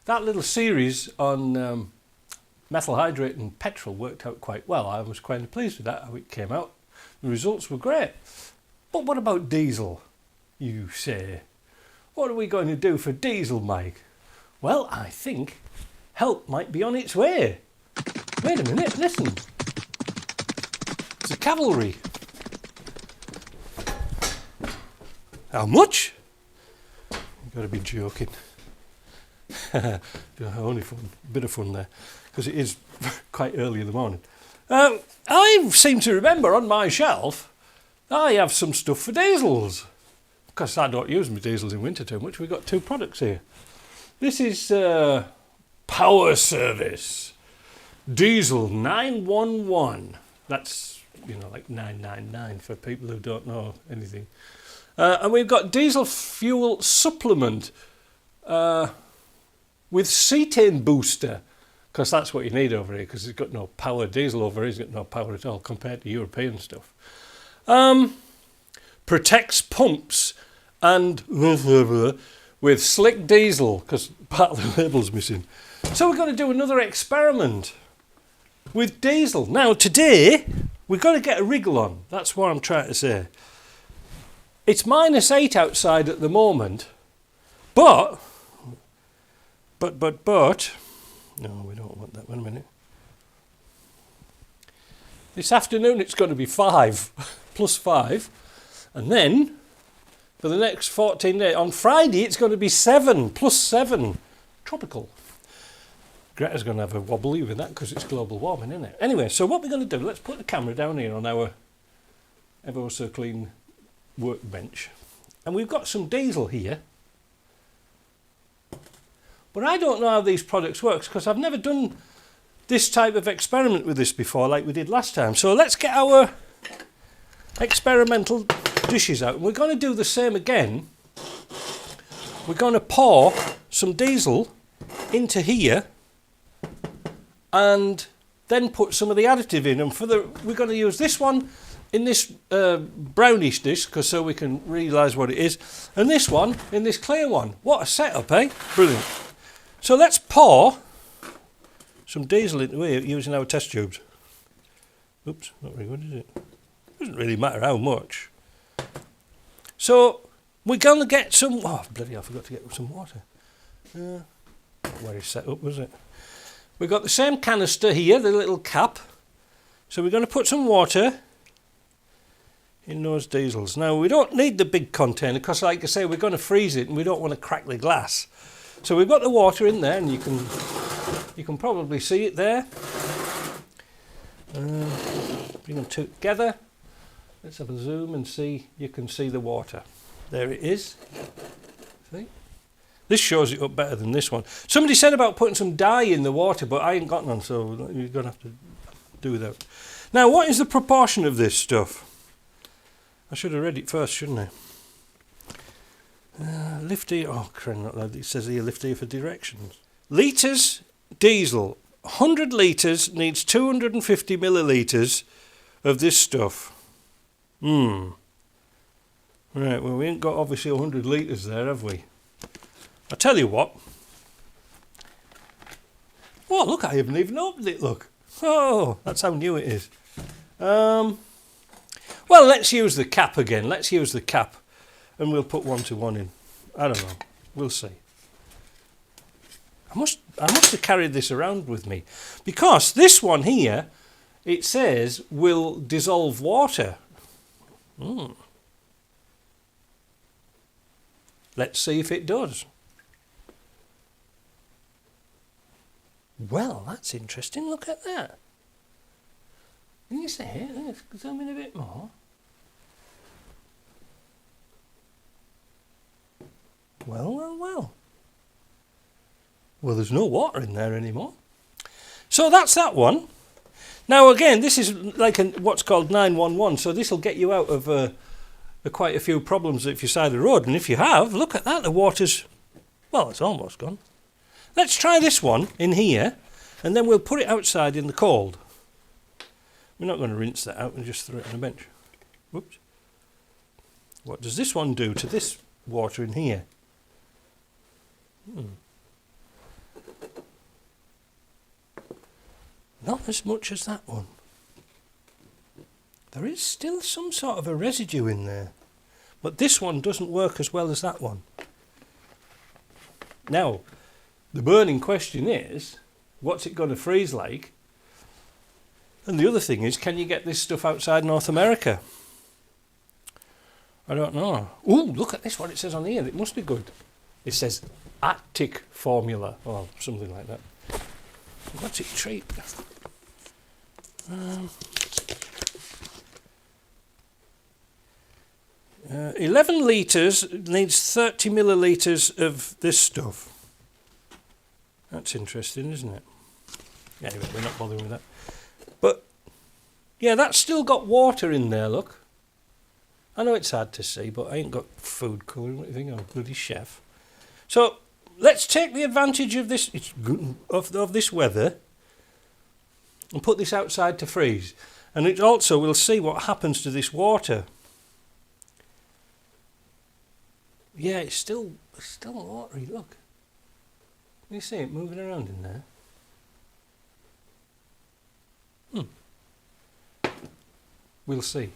that little series on methyl hydrate and petrol worked out quite well. I was quite pleased with that, how it came out. The results were great. But what about diesel, you say? What are we going to do for diesel, Mike? Well, I think help might be on its way. Wait a minute, listen. It's the cavalry. How much? You've got to be joking. Only fun, bit of fun there, because it is quite early in the morning. I seem to remember on my shelf I have some stuff for diesels, because I don't use my diesels in winter too much. We've got two products here. This is Power Service Diesel 911. That's, you know, like 999 for people who don't know anything. And we've got diesel fuel supplement with cetane booster, because that's what you need over here, because it's got no power. Diesel over here has got no power at all compared to European stuff. Protects pumps and with slick diesel, because part of the label's missing. So we're going to do another experiment with diesel. Now today we've got to get a wriggle on. That's what I'm trying to say. It's -8 outside at the moment, but no, we don't want that. Wait a minute. This afternoon it's going to be 5 +5, and then for the next 14 days on Friday it's going to be 7 +7. Tropical. Greta's going to have a wobbly with that because it's global warming, isn't it? Anyway, so what we're going to do, let's put the camera down here on our ever so clean workbench, and we've got some diesel here, but I don't know how these products work, because I've never done this type of experiment with this before like we did last time. So let's get our experimental dishes out, and we're going to do the same again. We're going to pour some diesel into here and then put some of the additive in, and we're going to use this one in this brownish dish, because so we can realise what it is, and this one in this clear one. What a setup, eh? Brilliant. So let's pour some diesel into here using our test tubes. Oops, not very good, is it? Doesn't really matter how much. So we're going to get some... Oh, bloody hell, I forgot to get some water. Where it's set up, was it? We've got the same canister here, the little cap. So we're going to put some water in those diesels. Now, we don't need the big container, because like I say, we're going to freeze it and we don't want to crack the glass. So we've got the water in there, and you can probably see it there. Bring them two together. Let's have a zoom and see. You can see the water. There it is. See? This shows it up better than this one. Somebody said about putting some dye in the water, but I ain't got none, so you're going to have to do that. Now, what is the proportion of this stuff? I should have read it first, shouldn't I? Lift here. Oh, crap, it says here lift here for directions. Litres diesel. 100 litres needs 250 millilitres of this stuff. Right, well, we ain't got obviously 100 litres there, have we? I tell you what. Oh, look, I haven't even opened it, look. Oh, that's how new it is. Well, let's use the cap again. Let's use the cap, and we'll put 1-to-1 in. I don't know. We'll see. I must have carried this around with me, because this one here, it says will dissolve water. Let's see if it does. Well, that's interesting. Look at that. Can you see it? Let's zoom in a bit more. Well. Well, there's no water in there anymore. So that's that one. Now again, this is like what's called 911, so this will get you out of quite a few problems if you're side of the road. And if you have, look at that, the water's, well, it's almost gone. Let's try this one in here, and then we'll put it outside in the cold. We're not going to rinse that out and just throw it on the bench. Whoops. What does this one do to this water in here? Not as much as that one. There is still some sort of a residue in there. But this one doesn't work as well as that one. Now, the burning question is, what's it going to freeze like? And the other thing is, can you get this stuff outside North America? I don't know. Ooh, look at this, what it says on here. It must be good. It says Arctic formula, or something like that. What's it treat? 11 litres needs 30 millilitres of this stuff. That's interesting, isn't it? Anyway, we're not bothering with that. But, yeah, that's still got water in there, look. I know it's hard to see, but I ain't got food colouring. What do you think? I'm a bloody chef. So, let's take the advantage of this, of this weather and put this outside to freeze. And it also, we'll see what happens to this water. Yeah, it's still watery, look. Can you see it moving around in there? We'll see.